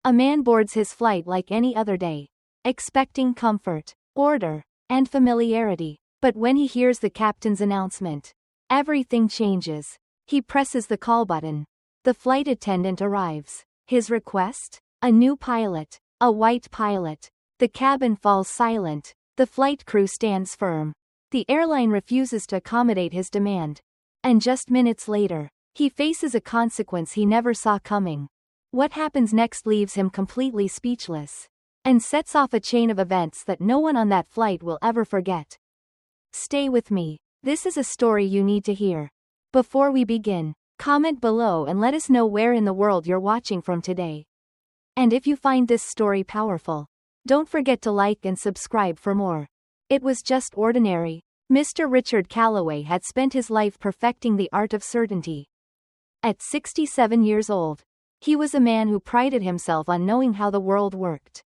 A man boards his flight like any other day, expecting comfort, order, and familiarity. But when he hears the captain's announcement, everything changes. He presses the call button. The flight attendant arrives. His request? A new pilot. A white pilot. The cabin falls silent. The flight crew stands firm. The airline refuses to accommodate his demand. And just minutes later, he faces a consequence he never saw coming. What happens next leaves him completely speechless, and sets off a chain of events that no one on that flight will ever forget. Stay with me. This is a story you need to hear. Before we begin, comment below and let us know where in the world you're watching from today. And if you find this story powerful, don't forget to like and subscribe for more. It was just ordinary. Mr. Richard Calloway had spent his life perfecting the art of certainty. At 67 years old, he was a man who prided himself on knowing how the world worked.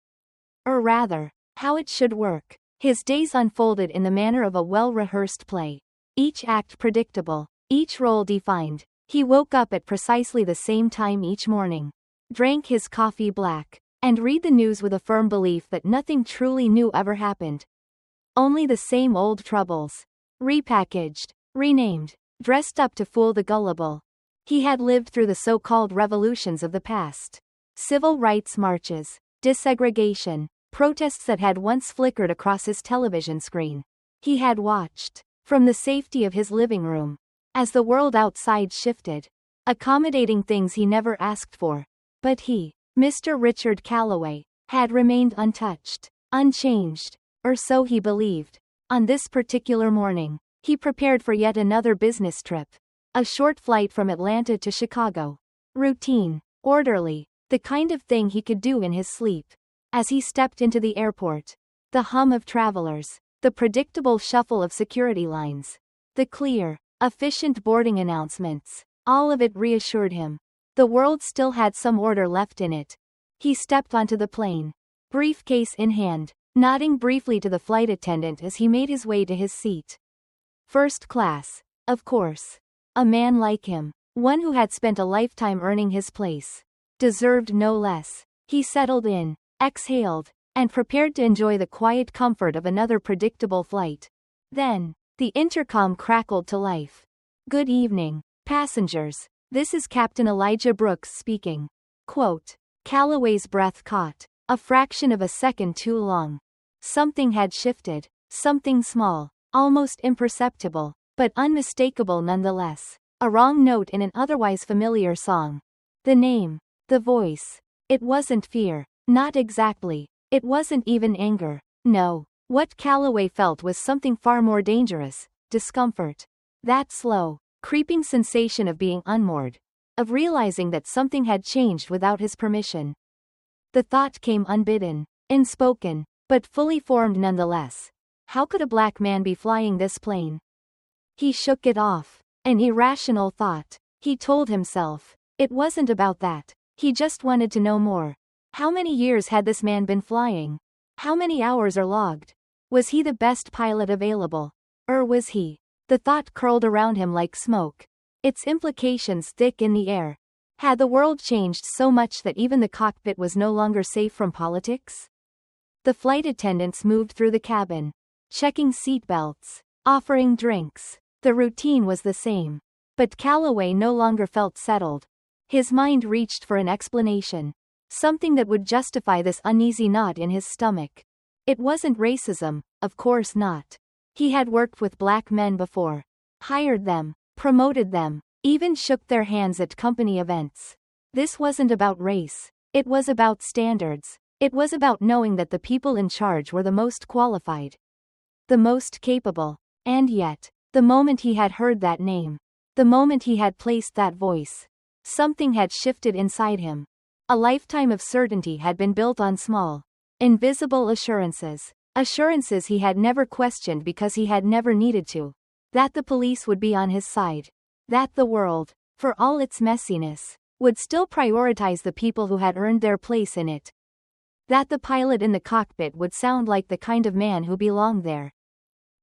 Or rather, how it should work. His days unfolded in the manner of a well-rehearsed play. Each act predictable, each role defined. He woke up at precisely the same time each morning, drank his coffee black, and read the news with a firm belief that nothing truly new ever happened. Only the same old troubles. Repackaged, renamed, dressed up to fool the gullible. He had lived through the so-called revolutions of the past. Civil rights marches, desegregation, protests that had once flickered across his television screen. He had watched, from the safety of his living room, as the world outside shifted, accommodating things he never asked for. But he, Mr. Richard Calloway, had remained untouched, unchanged, or so he believed. On this particular morning, he prepared for yet another business trip. A short flight from Atlanta to Chicago. Routine, orderly, the kind of thing he could do in his sleep. As he stepped into the airport, the hum of travelers, the predictable shuffle of security lines, the clear, efficient boarding announcements, all of it reassured him. The world still had some order left in it. He stepped onto the plane, briefcase in hand, nodding briefly to the flight attendant as he made his way to his seat. First class, of course. A man like him, one who had spent a lifetime earning his place, deserved no less. He settled in, exhaled, and prepared to enjoy the quiet comfort of another predictable flight. Then, the intercom crackled to life. "Good evening, passengers. This is Captain Elijah Brooks speaking." Quote. Calloway's breath caught, a fraction of a second too long. Something had shifted, something small, almost imperceptible, but unmistakable nonetheless. A wrong note in an otherwise familiar song. The name, the voice. It wasn't fear, not exactly. It wasn't even anger. No, what Calloway felt was something far more dangerous, discomfort. That slow, creeping sensation of being unmoored, of realizing that something had changed without his permission. The thought came unbidden, unspoken, but fully formed nonetheless. How could a black man be flying this plane? He shook it off. An irrational thought. He told himself. It wasn't about that. He just wanted to know more. How many years had this man been flying? How many hours are logged? Was he the best pilot available? Or was he? The thought curled around him like smoke, its implications thick in the air. Had the world changed so much that even the cockpit was no longer safe from politics? The flight attendants moved through the cabin, checking seat belts, offering drinks. The routine was the same. But Calloway no longer felt settled. His mind reached for an explanation. Something that would justify this uneasy knot in his stomach. It wasn't racism, of course not. He had worked with black men before. Hired them, promoted them, even shook their hands at company events. This wasn't about race. It was about standards. It was about knowing that the people in charge were the most qualified, the most capable. And yet, the moment he had heard that name, the moment he had placed that voice, something had shifted inside him. A lifetime of certainty had been built on small, invisible assurances. Assurances he had never questioned because he had never needed to. That the police would be on his side. That the world, for all its messiness, would still prioritize the people who had earned their place in it. That the pilot in the cockpit would sound like the kind of man who belonged there.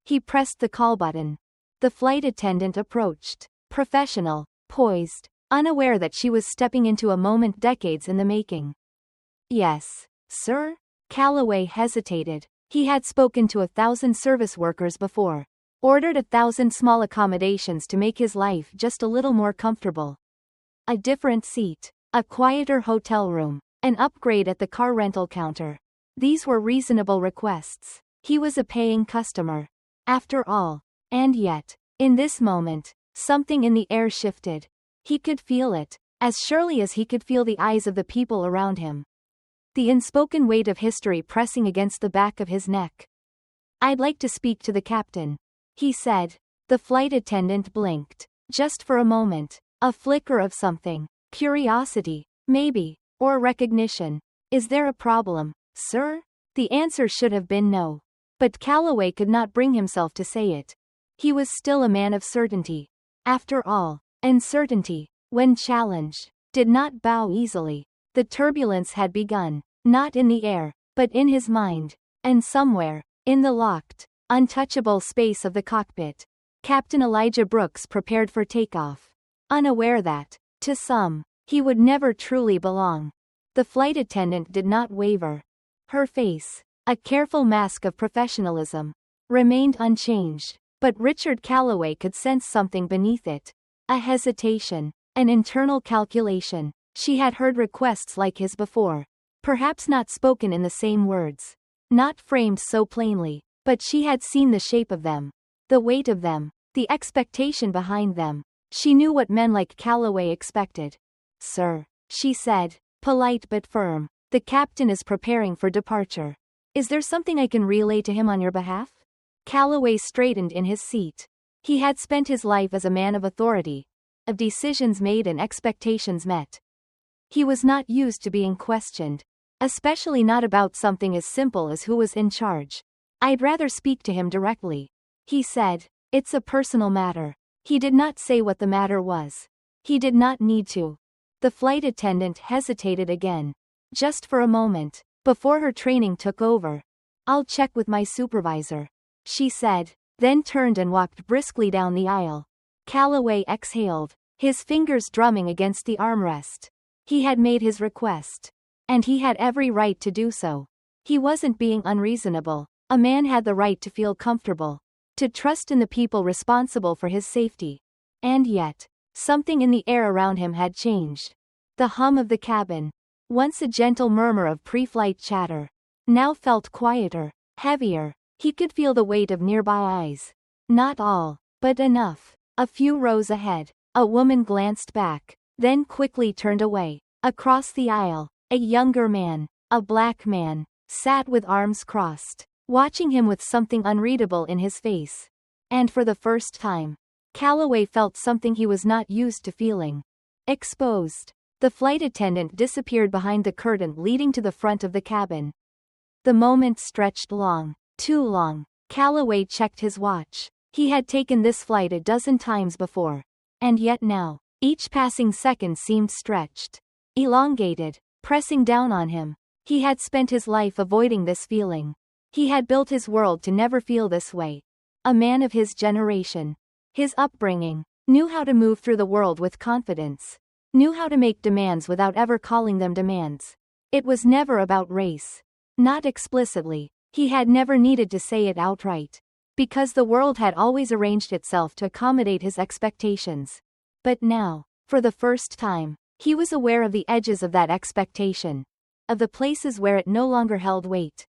He pressed the call button. The flight attendant approached, professional, poised, unaware that she was stepping into a moment decades in the making. Yes, sir? Calloway hesitated. He had spoken to 1,000 service workers before. Ordered 1,000 small accommodations to make his life just a little more comfortable. A different seat. A quieter hotel room. An upgrade at the car rental counter. These were reasonable requests. He was a paying customer. After all. And yet, in this moment, something in the air shifted. He could feel it, as surely as he could feel the eyes of the people around him. The unspoken weight of history pressing against the back of his neck. "I'd like to speak to the captain," he said. The flight attendant blinked. Just for a moment. A flicker of something. Curiosity, maybe, or recognition. "Is there a problem, sir?" The answer should have been no. But Calloway could not bring himself to say it. He was still a man of certainty. After all, and certainty, when challenged, did not bow easily. The turbulence had begun, not in the air, but in his mind, and somewhere, in the locked, untouchable space of the cockpit, Captain Elijah Brooks prepared for takeoff, unaware that, to some, he would never truly belong. The flight attendant did not waver. Her face, a careful mask of professionalism, remained unchanged, but Richard Calloway could sense something beneath it. A hesitation, an internal calculation. She had heard requests like his before. Perhaps not spoken in the same words. Not framed so plainly, but she had seen the shape of them. The weight of them. The expectation behind them. She knew what men like Calloway expected. "Sir," she said, polite but firm, "the captain is preparing for departure. Is there something I can relay to him on your behalf?" Calloway straightened in his seat. He had spent his life as a man of authority, of decisions made and expectations met. He was not used to being questioned, especially not about something as simple as who was in charge. "I'd rather speak to him directly," he said. "It's a personal matter." He did not say what the matter was. He did not need to. The flight attendant hesitated again. Just for a moment, before her training took over. "I'll check with my supervisor," she said, then turned and walked briskly down the aisle. Calloway exhaled, his fingers drumming against the armrest. He had made his request. And he had every right to do so. He wasn't being unreasonable. A man had the right to feel comfortable, to trust in the people responsible for his safety. And yet, something in the air around him had changed. The hum of the cabin, once a gentle murmur of pre-flight chatter, now felt quieter, heavier. He could feel the weight of nearby eyes. Not all, but enough. A few rows ahead, a woman glanced back, then quickly turned away. Across the aisle, a younger man, a black man, sat with arms crossed, watching him with something unreadable in his face. And for the first time, Calloway felt something he was not used to feeling. Exposed. The flight attendant disappeared behind the curtain leading to the front of the cabin. The moment stretched long, too long. Calloway checked his watch. He had taken this flight a dozen times before. And yet now, each passing second seemed stretched, elongated, pressing down on him. He had spent his life avoiding this feeling. He had built his world to never feel this way. A man of his generation, his upbringing, knew how to move through the world with confidence, knew how to make demands without ever calling them demands. It was never about race. Not explicitly. He had never needed to say it outright, because the world had always arranged itself to accommodate his expectations. But now, for the first time, he was aware of the edges of that expectation, of the places where it no longer held weight.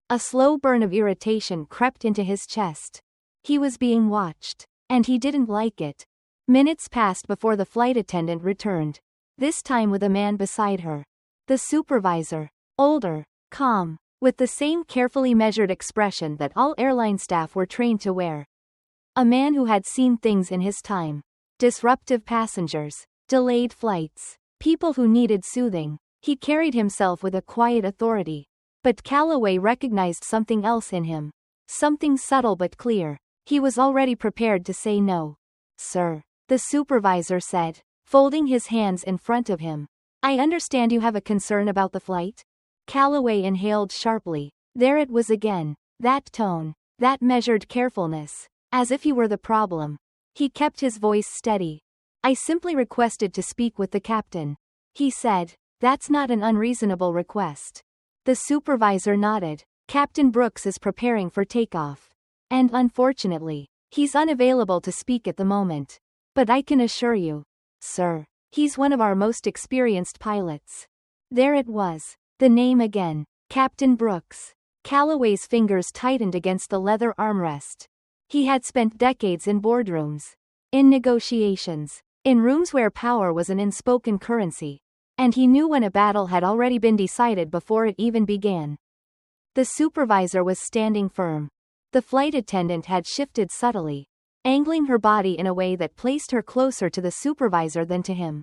A slow burn of irritation crept into his chest. He was being watched, and he didn't like it. Minutes passed before the flight attendant returned, this time with a man beside her. The supervisor, older, calm, with the same carefully measured expression that all airline staff were trained to wear. A man who had seen things in his time. Disruptive passengers, delayed flights, people who needed soothing. He carried himself with a quiet authority. But Calloway recognized something else in him. Something subtle but clear. He was already prepared to say no. "Sir," the supervisor said, folding his hands in front of him. "I understand you have a concern about the flight?" Calloway inhaled sharply. There it was again. That tone. That measured carefulness. As if he were the problem. He kept his voice steady. "I simply requested to speak with the captain," he said. That's not an unreasonable request. The supervisor nodded. Captain Brooks is preparing for takeoff. And unfortunately, he's unavailable to speak at the moment. But I can assure you, sir, he's one of our most experienced pilots. There it was. The name again. Captain Brooks. Calloway's fingers tightened against the leather armrest. He had spent decades in boardrooms, in negotiations, in rooms where power was an unspoken currency, and he knew when a battle had already been decided before it even began. The supervisor was standing firm. The flight attendant had shifted subtly, angling her body in a way that placed her closer to the supervisor than to him.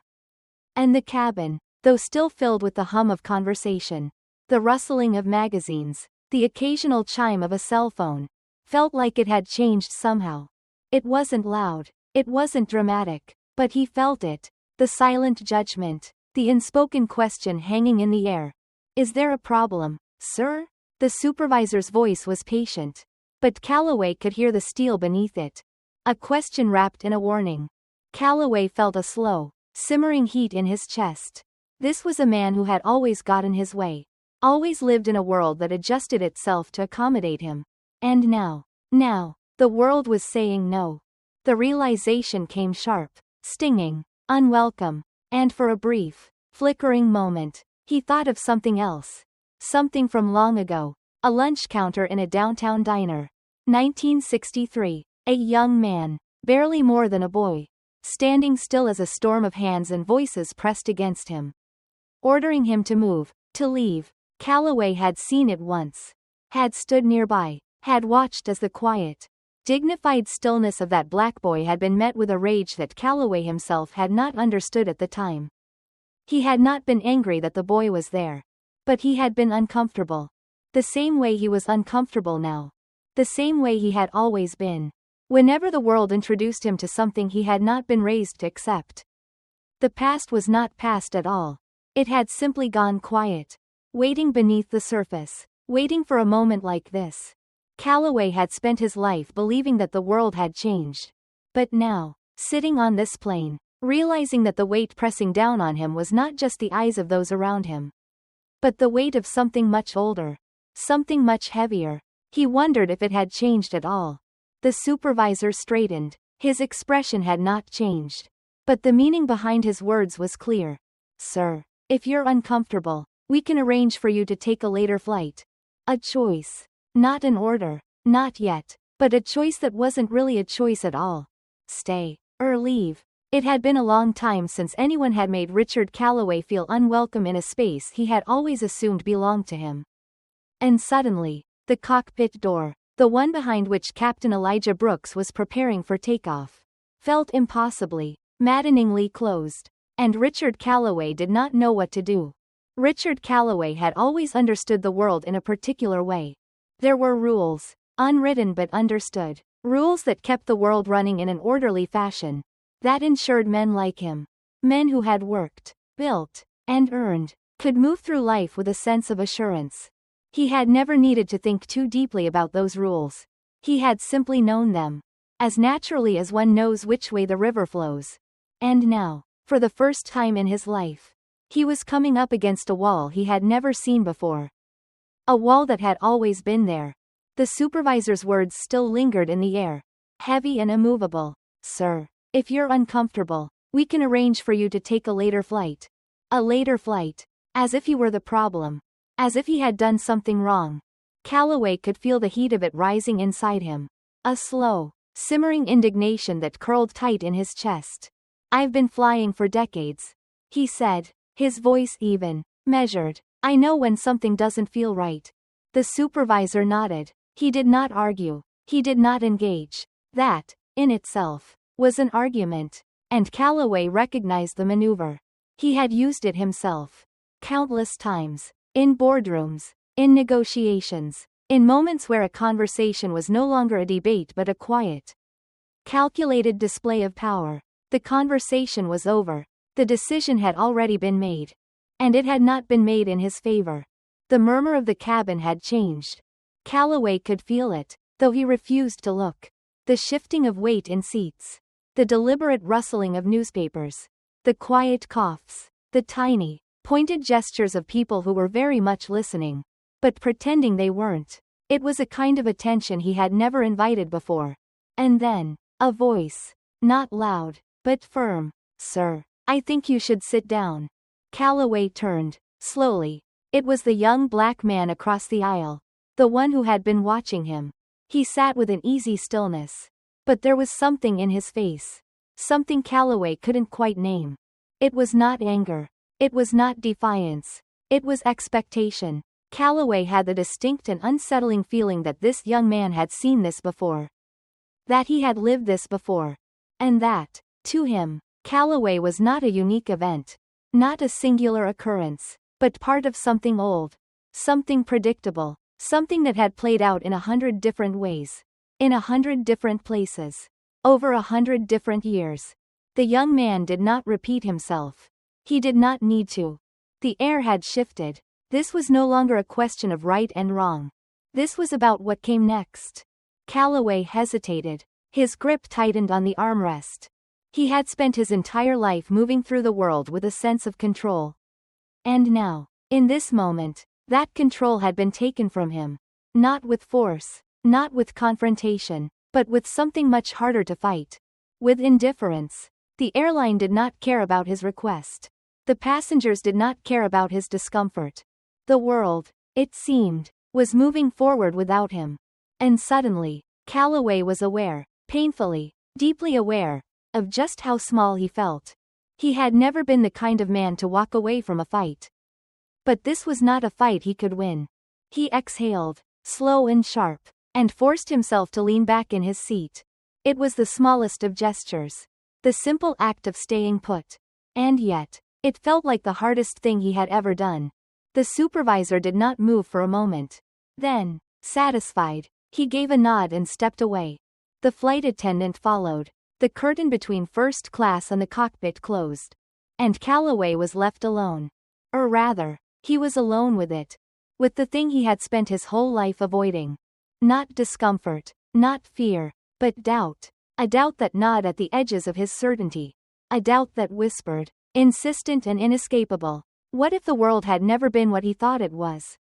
And the cabin, though still filled with the hum of conversation, the rustling of magazines, the occasional chime of a cell phone, felt like it had changed somehow. It wasn't loud, it wasn't dramatic, but he felt it, the silent judgment, the unspoken question hanging in the air. Is there a problem, sir? The supervisor's voice was patient, but Calloway could hear the steel beneath it. A question wrapped in a warning. Calloway felt a slow, simmering heat in his chest. This was a man who had always gotten his way, always lived in a world that adjusted itself to accommodate him. And now, the world was saying no. The realization came sharp, stinging, unwelcome, and for a brief, flickering moment, he thought of something else. Something from long ago. A lunch counter in a downtown diner. 1963. A young man, barely more than a boy, standing still as a storm of hands and voices pressed against him, ordering him to move, to leave. Calloway had seen it once, had stood nearby, had watched as the quiet, dignified stillness of that black boy had been met with a rage that Calloway himself had not understood at the time. He had not been angry that the boy was there, but he had been uncomfortable. The same way he was uncomfortable now. The same way he had always been, whenever the world introduced him to something he had not been raised to accept. The past was not past at all. It had simply gone quiet, waiting beneath the surface, waiting for a moment like this. Calloway had spent his life believing that the world had changed. But now, sitting on this plane, realizing that the weight pressing down on him was not just the eyes of those around him, but the weight of something much older, something much heavier. He wondered if it had changed at all. The supervisor straightened. His expression had not changed, but the meaning behind his words was clear. Sir, if you're uncomfortable, we can arrange for you to take a later flight. A choice. Not an order. Not yet. But a choice that wasn't really a choice at all. Stay. Or leave. It had been a long time since anyone had made Richard Calloway feel unwelcome in a space he had always assumed belonged to him. And suddenly, the cockpit door, the one behind which Captain Elijah Brooks was preparing for takeoff, felt impossibly, maddeningly closed. And Richard Calloway did not know what to do. Richard Calloway had always understood the world in a particular way. There were rules, unwritten but understood, rules that kept the world running in an orderly fashion, that ensured men like him, men who had worked, built, and earned, could move through life with a sense of assurance. He had never needed to think too deeply about those rules. He had simply known them, as naturally as one knows which way the river flows. And now, for the first time in his life, he was coming up against a wall he had never seen before. A wall that had always been there. The supervisor's words still lingered in the air, heavy and immovable. Sir, if you're uncomfortable, we can arrange for you to take a later flight. A later flight. As if he were the problem. As if he had done something wrong. Calloway could feel the heat of it rising inside him. A slow, simmering indignation that curled tight in his chest. I've been flying for decades, he said, his voice even, measured. I know when something doesn't feel right. The supervisor nodded. He did not argue. He did not engage. That, in itself, was an argument. And Calloway recognized the maneuver. He had used it himself. Countless times. In boardrooms. In negotiations. In moments where a conversation was no longer a debate but a quiet, calculated display of power. The conversation was over. The decision had already been made. And it had not been made in his favor. The murmur of the cabin had changed. Calloway could feel it, though he refused to look. The shifting of weight in seats. The deliberate rustling of newspapers. The quiet coughs. The tiny, Pointed gestures of people who were very much listening, but pretending they weren't. It was a kind of attention he had never invited before. And then, a voice. Not loud, but firm. Sir, I think you should sit down. Calloway turned, slowly. It was the young black man across the aisle. The one who had been watching him. He sat with an easy stillness. But there was something in his face. Something Calloway couldn't quite name. It was not anger. It was not defiance. It was expectation. Calloway had the distinct and unsettling feeling that this young man had seen this before. That he had lived this before. And that, to him, Calloway was not a unique event. Not a singular occurrence, but part of something old. Something predictable. Something that had played out in 100 different ways. In 100 different places. Over 100 different years. The young man did not repeat himself. He did not need to. The air had shifted. This was no longer a question of right and wrong. This was about what came next. Calloway hesitated. His grip tightened on the armrest. He had spent his entire life moving through the world with a sense of control. And now, in this moment, that control had been taken from him. Not with force, not with confrontation, but with something much harder to fight. With indifference. The airline did not care about his request. The passengers did not care about his discomfort. The world, it seemed, was moving forward without him. And suddenly, Calloway was aware, painfully, deeply aware, of just how small he felt. He had never been the kind of man to walk away from a fight. But this was not a fight he could win. He exhaled, slow and sharp, and forced himself to lean back in his seat. It was the smallest of gestures. The simple act of staying put. And yet, it felt like the hardest thing he had ever done. The supervisor did not move for a moment. Then, satisfied, he gave a nod and stepped away. The flight attendant followed. The curtain between first class and the cockpit closed. And Calloway was left alone. Or rather, he was alone with it. With the thing he had spent his whole life avoiding. Not discomfort, not fear, but doubt. A doubt that gnawed at the edges of his certainty. A doubt that whispered, insistent and inescapable, what if the world had never been what he thought it was?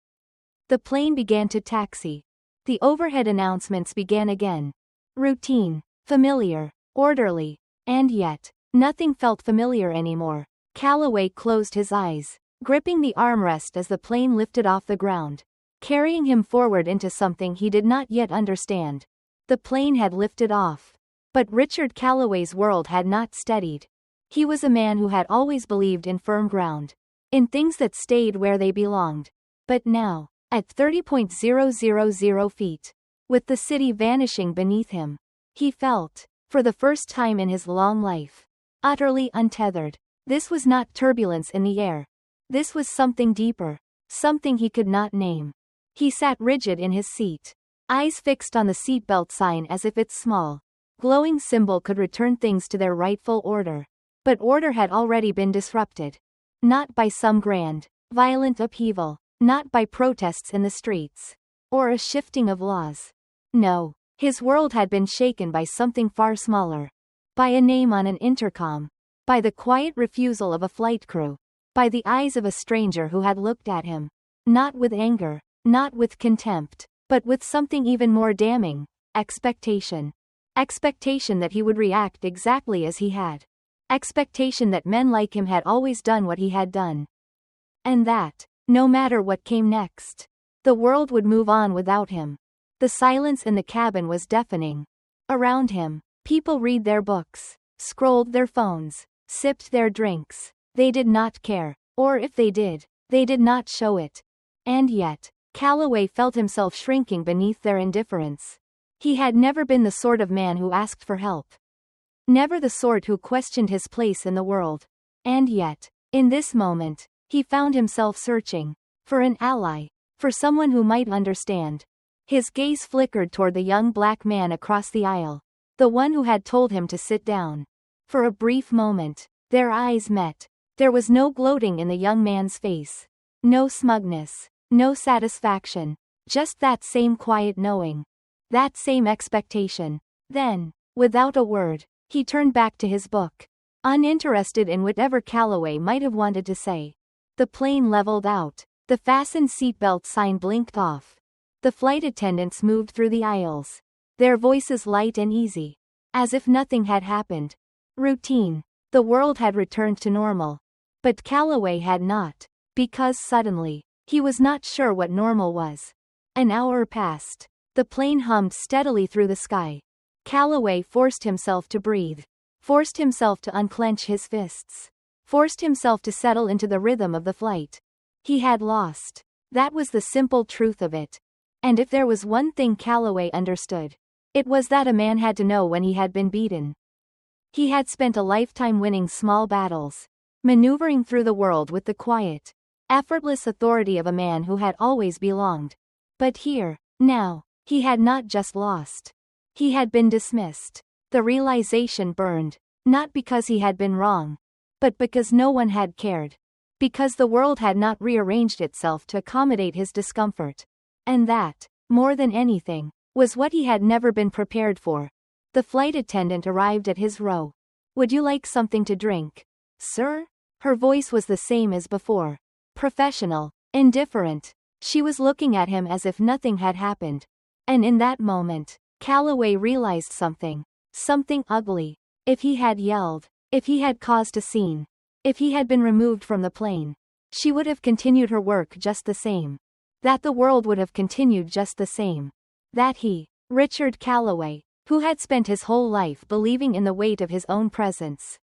The plane began to taxi. The overhead announcements began again. Routine, familiar, orderly, and yet, nothing felt familiar anymore. Calloway closed his eyes, gripping the armrest as the plane lifted off the ground, carrying him forward into something he did not yet understand. The plane had lifted off. But Richard Calloway's world had not steadied. He was a man who had always believed in firm ground. In things that stayed where they belonged. But now, at 30,000 feet, with the city vanishing beneath him, he felt, for the first time in his long life, utterly untethered. This was not turbulence in the air. This was something deeper, something he could not name. He sat rigid in his seat, eyes fixed on the seatbelt sign as if its small, glowing symbol could return things to their rightful order. But order had already been disrupted. Not by some grand, violent upheaval, not by protests in the streets, or a shifting of laws. No, his world had been shaken by something far smaller. By a name on an intercom. By the quiet refusal of a flight crew. By the eyes of a stranger who had looked at him. Not with anger, not with contempt, but with something even more damning, expectation. Expectation that he would react exactly as he had. Expectation that men like him had always done what he had done. And that, no matter what came next, the world would move on without him. The silence in the cabin was deafening. Around him, people read their books, scrolled their phones, sipped their drinks. They did not care, or if they did not show it. And yet, Calloway felt himself shrinking beneath their indifference. He had never been the sort of man who asked for help. Never the sort who questioned his place in the world. And yet, in this moment, he found himself searching for an ally, for someone who might understand. His gaze flickered toward the young black man across the aisle, the one who had told him to sit down. For a brief moment, their eyes met. There was no gloating in the young man's face. No smugness, no satisfaction, just that same quiet knowing. That same expectation. Then, without a word, he turned back to his book, uninterested in whatever Calloway might have wanted to say. The plane leveled out. The fasten seatbelt sign blinked off. The flight attendants moved through the aisles, their voices light and easy, as if nothing had happened. Routine. The world had returned to normal. But Calloway had not, because suddenly, he was not sure what normal was. An hour passed. The plane hummed steadily through the sky. Calloway forced himself to breathe, forced himself to unclench his fists, forced himself to settle into the rhythm of the flight. He had lost. That was the simple truth of it. And if there was one thing Calloway understood, it was that a man had to know when he had been beaten. He had spent a lifetime winning small battles, maneuvering through the world with the quiet, effortless authority of a man who had always belonged. But here, now, he had not just lost. He had been dismissed. The realization burned, not because he had been wrong, but because no one had cared. Because the world had not rearranged itself to accommodate his discomfort. And that, more than anything, was what he had never been prepared for. The flight attendant arrived at his row. "Would you like something to drink, sir?" Her voice was the same as before. Professional, indifferent. She was looking at him as if nothing had happened. And in that moment, Calloway realized something. Something ugly. If he had yelled, if he had caused a scene, if he had been removed from the plane, she would have continued her work just the same. That the world would have continued just the same. That he, Richard Calloway, who had spent his whole life believing in the weight of his own presence,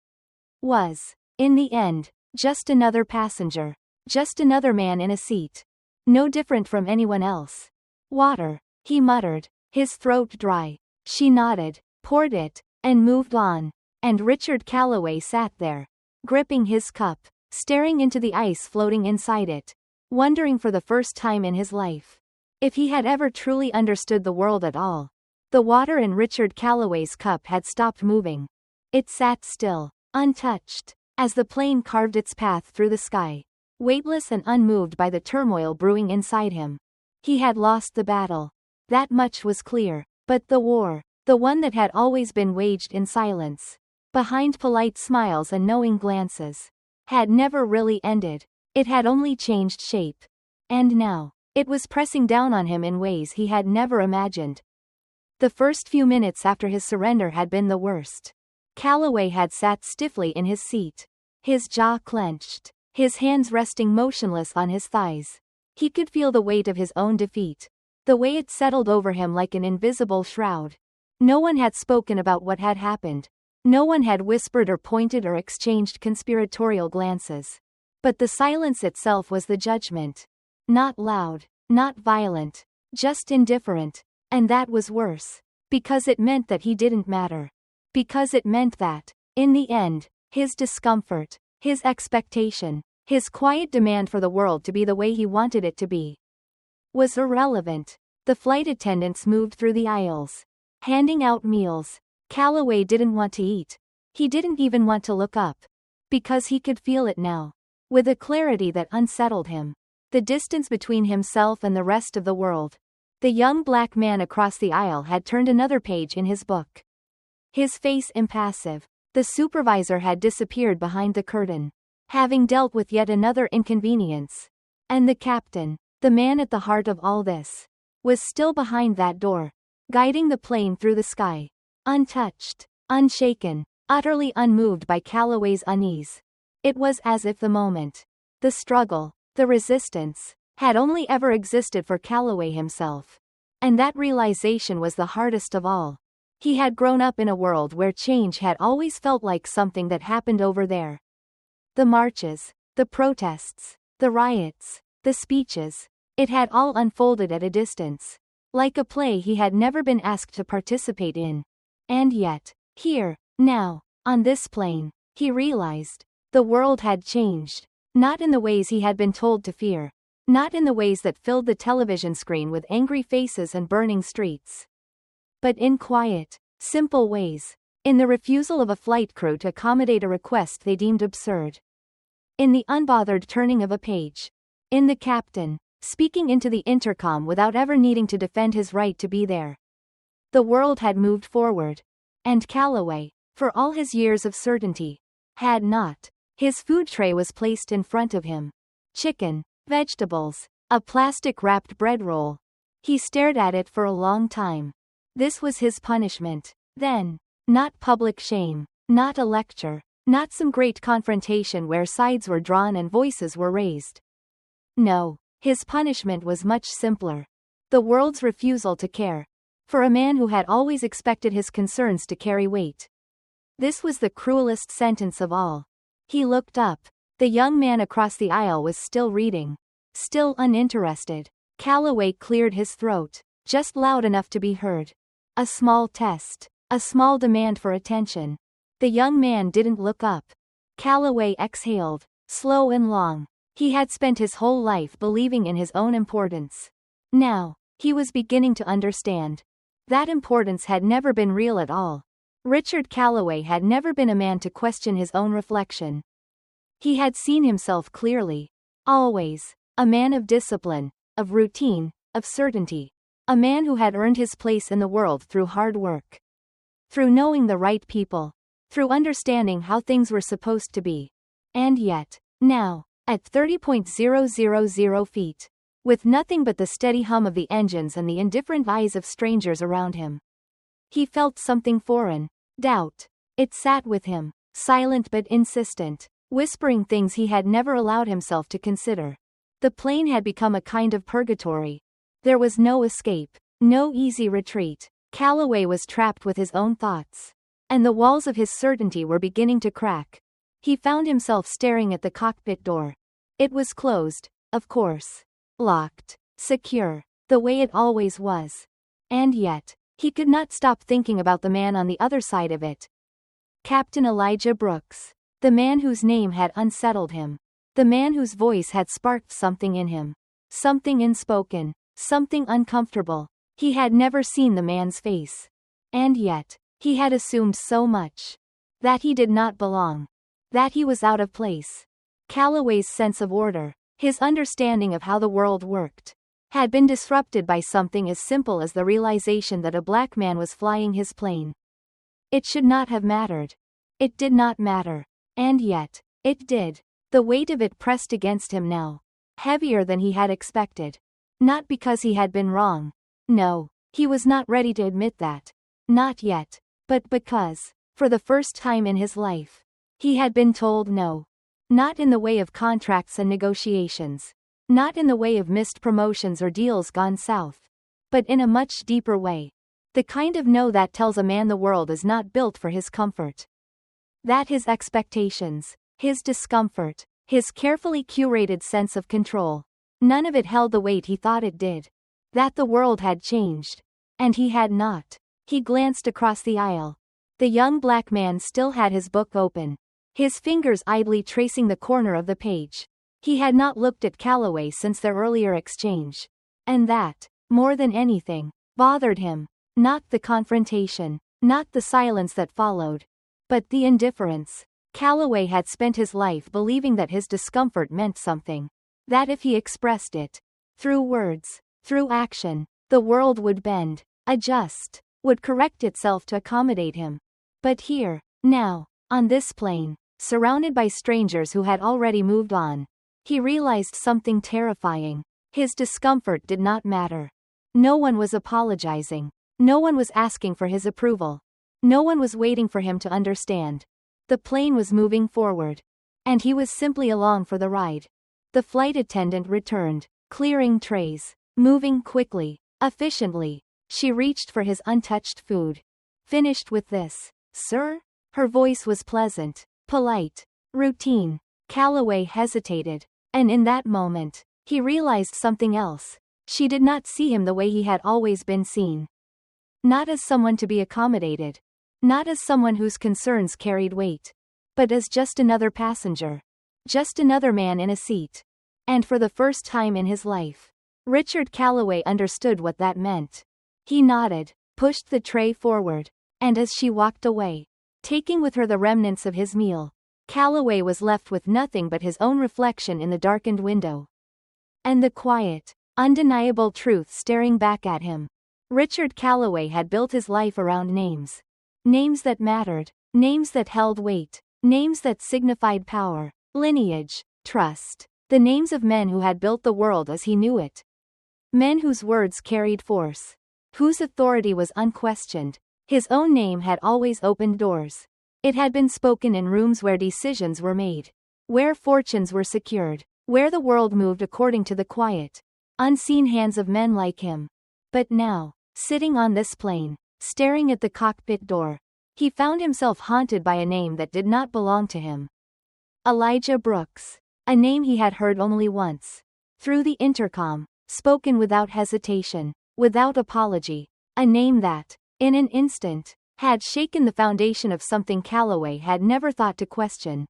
was, in the end, just another passenger, just another man in a seat. No different from anyone else. "Water," he muttered, his throat dry. She nodded, poured it, and moved on. And Richard Calloway sat there, gripping his cup, staring into the ice floating inside it, wondering for the first time in his life, if he had ever truly understood the world at all. The water in Richard Calloway's cup had stopped moving. It sat still, untouched, as the plane carved its path through the sky, weightless and unmoved by the turmoil brewing inside him. He had lost the battle. That much was clear. But the war, the one that had always been waged in silence, behind polite smiles and knowing glances, had never really ended. It had only changed shape. And now, it was pressing down on him in ways he had never imagined. The first few minutes after his surrender had been the worst. Calloway had sat stiffly in his seat, his jaw clenched, his hands resting motionless on his thighs. He could feel the weight of his own defeat, the way it settled over him like an invisible shroud. No one had spoken about what had happened. No one had whispered or pointed or exchanged conspiratorial glances. But the silence itself was the judgment. Not loud, not violent, just indifferent. And that was worse. Because it meant that he didn't matter. Because it meant that, in the end, his discomfort, his expectation, his quiet demand for the world to be the way he wanted it to be, was irrelevant. The flight attendants moved through the aisles, handing out meals. Calloway didn't want to eat. He didn't even want to look up. Because he could feel it now. With a clarity that unsettled him. The distance between himself and the rest of the world. The young black man across the aisle had turned another page in his book. His face impassive. The supervisor had disappeared behind the curtain, having dealt with yet another inconvenience. And the captain, the man at the heart of all this, was still behind that door, guiding the plane through the sky, untouched, unshaken, utterly unmoved by Calloway's unease. It was as if the moment, the struggle, the resistance, had only ever existed for Calloway himself. And that realization was the hardest of all. He had grown up in a world where change had always felt like something that happened over there. The marches, the protests, the riots, the speeches, it had all unfolded at a distance, like a play he had never been asked to participate in. And yet, here, now, on this plane, he realized, the world had changed, not in the ways he had been told to fear. Not in the ways that filled the television screen with angry faces and burning streets. But in quiet, simple ways. In the refusal of a flight crew to accommodate a request they deemed absurd. In the unbothered turning of a page. In the captain, speaking into the intercom without ever needing to defend his right to be there. The world had moved forward. And Calloway, for all his years of certainty, had not. His food tray was placed in front of him. chicken, vegetables, a plastic-wrapped bread roll. He stared at it for a long time. This was his punishment. Then, not public shame, not a lecture, not some great confrontation where sides were drawn and voices were raised. No, his punishment was much simpler. The world's refusal to care. For a man who had always expected his concerns to carry weight. This was the cruelest sentence of all. He looked up. The young man across the aisle was still reading. Still uninterested. Calloway cleared his throat, just loud enough to be heard. A small test. A small demand for attention. The young man didn't look up. Calloway exhaled, slow and long. He had spent his whole life believing in his own importance. Now, he was beginning to understand. That importance had never been real at all. Richard Calloway had never been a man to question his own reflection. He had seen himself clearly. Always. A man of discipline, of routine, of certainty. A man who had earned his place in the world through hard work. Through knowing the right people. Through understanding how things were supposed to be. And yet, now, at 30,000 feet, with nothing but the steady hum of the engines and the indifferent eyes of strangers around him, he felt something foreign. Doubt. It sat with him, silent but insistent, whispering things he had never allowed himself to consider. The plane had become a kind of purgatory. There was no escape, no easy retreat. Calloway was trapped with his own thoughts. And the walls of his certainty were beginning to crack. He found himself staring at the cockpit door. It was closed, of course. Locked. Secure. The way it always was. And yet, he could not stop thinking about the man on the other side of it. Captain Elijah Brooks. The man whose name had unsettled him. The man whose voice had sparked something in him. Something unspoken. Something uncomfortable. He had never seen the man's face. And yet, he had assumed so much. That he did not belong. That he was out of place. Calloway's sense of order, his understanding of how the world worked, had been disrupted by something as simple as the realization that a black man was flying his plane. It should not have mattered. It did not matter. And yet, it did. The weight of it pressed against him now. Heavier than he had expected. Not because he had been wrong. No, he was not ready to admit that. Not yet. But because, for the first time in his life, he had been told no. Not in the way of contracts and negotiations. Not in the way of missed promotions or deals gone south. But in a much deeper way. The kind of no that tells a man the world is not built for his comfort. That his expectations, his discomfort, his carefully curated sense of control, none of it held the weight he thought it did. That the world had changed. And he had not. He glanced across the aisle. The young black man still had his book open. His fingers idly tracing the corner of the page. He had not looked at Calloway since their earlier exchange. And that, more than anything, bothered him. Not the confrontation. Not the silence that followed. But the indifference. Calloway had spent his life believing that his discomfort meant something. That if he expressed it, through words, through action, the world would bend, adjust, would correct itself to accommodate him. But here, now, on this plane, surrounded by strangers who had already moved on, he realized something terrifying. His discomfort did not matter. No one was apologizing. No one was asking for his approval. No one was waiting for him to understand. The plane was moving forward. And he was simply along for the ride. The flight attendant returned, clearing trays, moving quickly, efficiently. She reached for his untouched food. Finished with this, sir? Her voice was pleasant, polite, routine. Calloway hesitated. And in that moment, he realized something else. She did not see him the way he had always been seen. Not as someone to be accommodated. Not as someone whose concerns carried weight. But as just another passenger. Just another man in a seat. And for the first time in his life, Richard Calloway understood what that meant. He nodded, pushed the tray forward, and as she walked away, taking with her the remnants of his meal, Calloway was left with nothing but his own reflection in the darkened window. And the quiet, undeniable truth staring back at him. Richard Calloway had built his life around names. Names that mattered, names that held weight, names that signified power, lineage, trust. The names of men who had built the world as he knew it. Men whose words carried force. Whose authority was unquestioned. His own name had always opened doors. It had been spoken in rooms where decisions were made. Where fortunes were secured. Where the world moved according to the quiet, unseen hands of men like him. But now, sitting on this plane, staring at the cockpit door, he found himself haunted by a name that did not belong to him. Elijah Brooks. A name he had heard only once. Through the intercom, spoken without hesitation, without apology. A name that, in an instant, had shaken the foundation of something Calloway had never thought to question.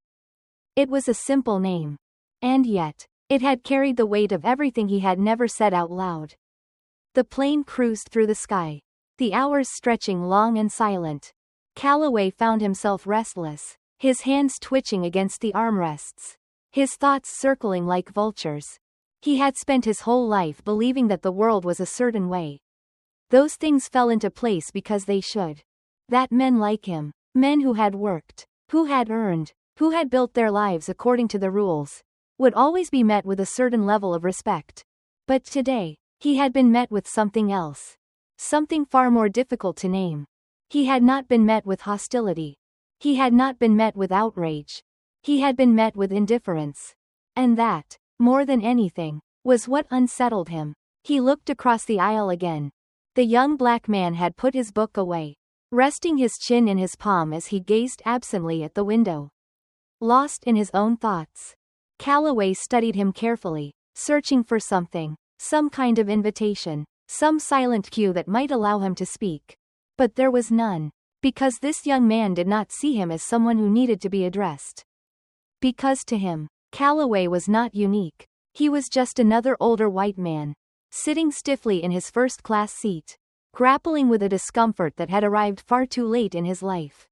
It was a simple name. And yet, it had carried the weight of everything he had never said out loud. The plane cruised through the sky, the hours stretching long and silent. Calloway found himself restless, his hands twitching against the armrests, his thoughts circling like vultures. He had spent his whole life believing that the world was a certain way. Those things fell into place because they should. That men like him, men who had worked, who had earned, who had built their lives according to the rules, would always be met with a certain level of respect. But today, he had been met with something else. Something far more difficult to name. He had not been met with hostility. He had not been met with outrage. He had been met with indifference. And that, more than anything, was what unsettled him. He looked across the aisle again. The young black man had put his book away, resting his chin in his palm as he gazed absently at the window. Lost in his own thoughts. Calloway studied him carefully, searching for something, some kind of invitation, some silent cue that might allow him to speak. But there was none, because this young man did not see him as someone who needed to be addressed. Because to him, Calloway was not unique. He was just another older white man, sitting stiffly in his first-class seat, grappling with a discomfort that had arrived far too late in his life.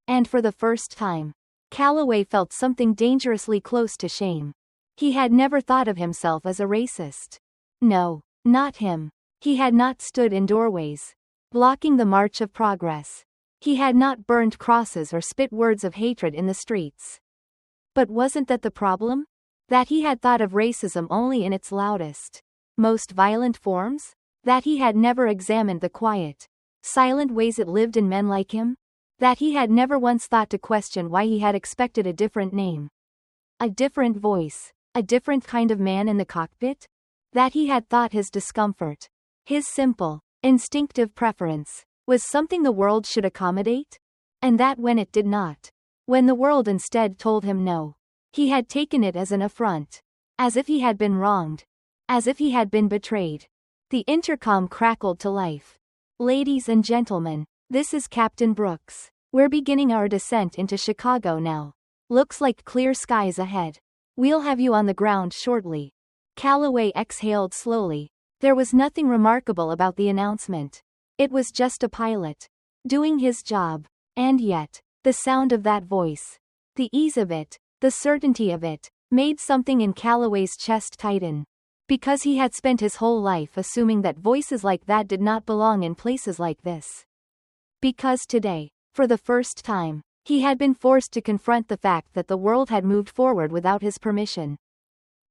And for the first time, Calloway felt something dangerously close to shame. He had never thought of himself as a racist. No, not him. He had not stood in doorways, blocking the march of progress. He had not burned crosses or spit words of hatred in the streets. But wasn't that the problem? That he had thought of racism only in its loudest, most violent forms? That he had never examined the quiet, silent ways it lived in men like him? That he had never once thought to question why he had expected a different name, a different voice, a different kind of man in the cockpit? That he had thought his discomfort, his simple, instinctive preference, was something the world should accommodate? And that when it did not, when the world instead told him no, he had taken it as an affront, as if he had been wronged, as if he had been betrayed. The intercom crackled to life. Ladies and gentlemen, this is Captain Brooks. We're beginning our descent into Chicago now. Looks like clear skies ahead. We'll have you on the ground shortly. Calloway exhaled slowly. There was nothing remarkable about the announcement. It was just a pilot, doing his job. And yet, the sound of that voice, the ease of it, the certainty of it, made something in Calloway's chest tighten. Because he had spent his whole life assuming that voices like that did not belong in places like this. Because today, for the first time, he had been forced to confront the fact that the world had moved forward without his permission.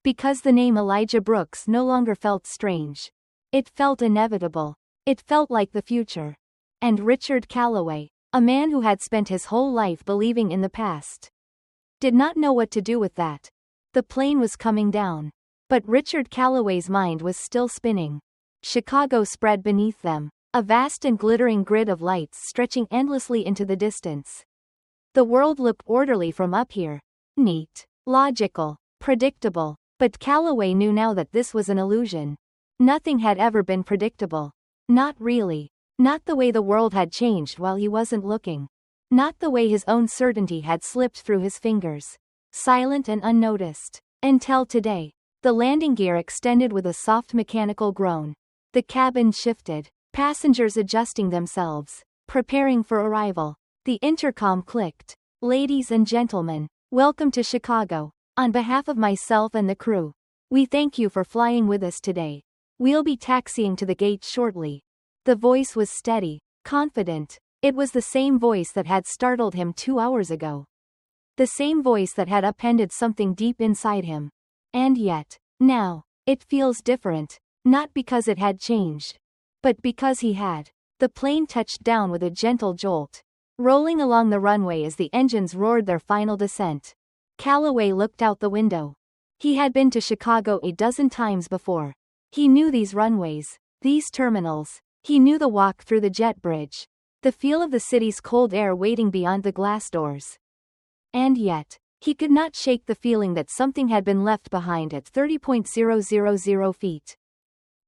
Because the name Elijah Brooks no longer felt strange. It felt inevitable. It felt like the future. And Richard Calloway, a man who had spent his whole life believing in the past, did not know what to do with that. The plane was coming down. But Richard Calloway's mind was still spinning. Chicago spread beneath them, a vast and glittering grid of lights stretching endlessly into the distance. The world looked orderly from up here. Neat, logical, predictable. But Calloway knew now that this was an illusion. Nothing had ever been predictable. Not really. Not the way the world had changed while he wasn't looking. Not the way his own certainty had slipped through his fingers, silent and unnoticed. Until today. The landing gear extended with a soft mechanical groan. The cabin shifted, passengers adjusting themselves, preparing for arrival. The intercom clicked. Ladies and gentlemen, welcome to Chicago. On behalf of myself and the crew, we thank you for flying with us today. We'll be taxiing to the gate shortly. The voice was steady, confident. It was the same voice that had startled him 2 hours ago. The same voice that had upended something deep inside him. And yet, now, it feels different, not because it had changed, but because he had. The plane touched down with a gentle jolt, rolling along the runway as the engines roared their final descent. Calloway looked out the window. He had been to Chicago a dozen times before. He knew these runways, these terminals. He knew the walk through the jet bridge, the feel of the city's cold air waiting beyond the glass doors. And yet, he could not shake the feeling that something had been left behind at 30,000 feet.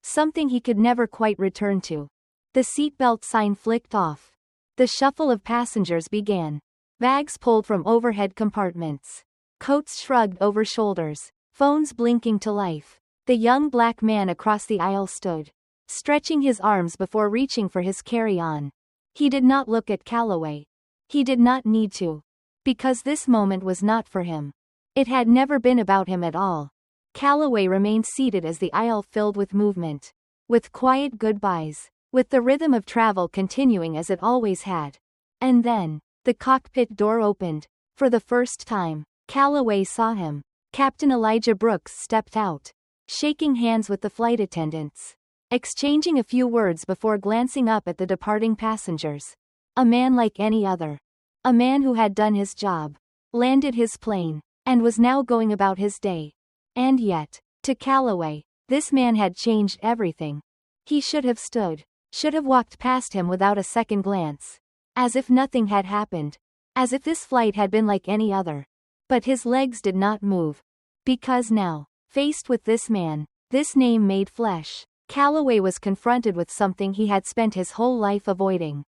Something he could never quite return to. The seatbelt sign flicked off. The shuffle of passengers began. Bags pulled from overhead compartments. Coats shrugged over shoulders. Phones blinking to life. The young black man across the aisle stood, stretching his arms before reaching for his carry-on. He did not look at Calloway. He did not need to. Because this moment was not for him. It had never been about him at all. Calloway remained seated as the aisle filled with movement. With quiet goodbyes. With the rhythm of travel continuing as it always had. And then, the cockpit door opened. For the first time, Calloway saw him. Captain Elijah Brooks stepped out, shaking hands with the flight attendants, exchanging a few words before glancing up at the departing passengers. A man like any other. A man who had done his job, landed his plane, and was now going about his day. And yet, to Calloway, this man had changed everything. He should have stood, should have walked past him without a second glance. As if nothing had happened. As if this flight had been like any other. But his legs did not move. Because now, faced with this man, this name made flesh, Calloway was confronted with something he had spent his whole life avoiding.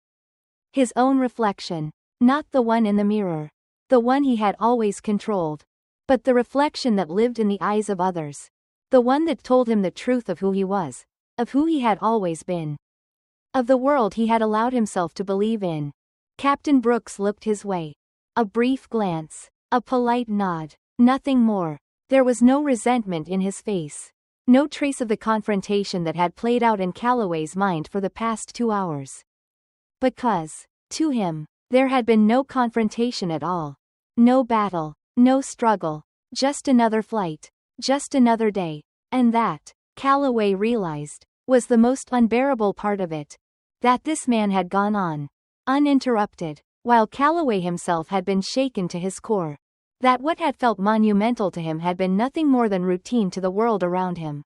His own reflection. Not the one in the mirror. The one he had always controlled. But the reflection that lived in the eyes of others. The one that told him the truth of who he was. Of who he had always been. Of the world he had allowed himself to believe in. Captain Brooks looked his way. A brief glance. A polite nod. Nothing more. There was no resentment in his face. No trace of the confrontation that had played out in Calloway's mind for the past 2 hours. Because, to him, there had been no confrontation at all. No battle. No struggle. Just another flight. Just another day. And that, Calloway realized, was the most unbearable part of it. That this man had gone on, uninterrupted, while Calloway himself had been shaken to his core. That what had felt monumental to him had been nothing more than routine to the world around him.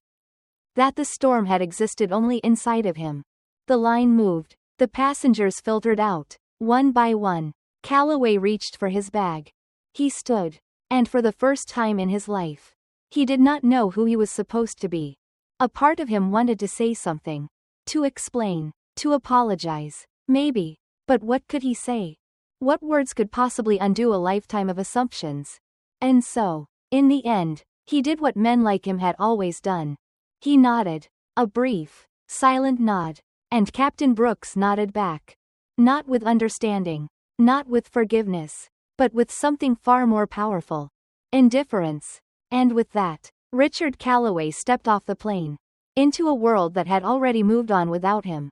That the storm had existed only inside of him. The line moved. The passengers filtered out, one by one. Calloway reached for his bag. He stood. And for the first time in his life, he did not know who he was supposed to be. A part of him wanted to say something. To explain. To apologize. Maybe. But what could he say? What words could possibly undo a lifetime of assumptions? And so, in the end, he did what men like him had always done. He nodded. A brief, silent nod. And Captain Brooks nodded back. Not with understanding. Not with forgiveness. But with something far more powerful. Indifference. And with that, Richard Calloway stepped off the plane. Into a world that had already moved on without him.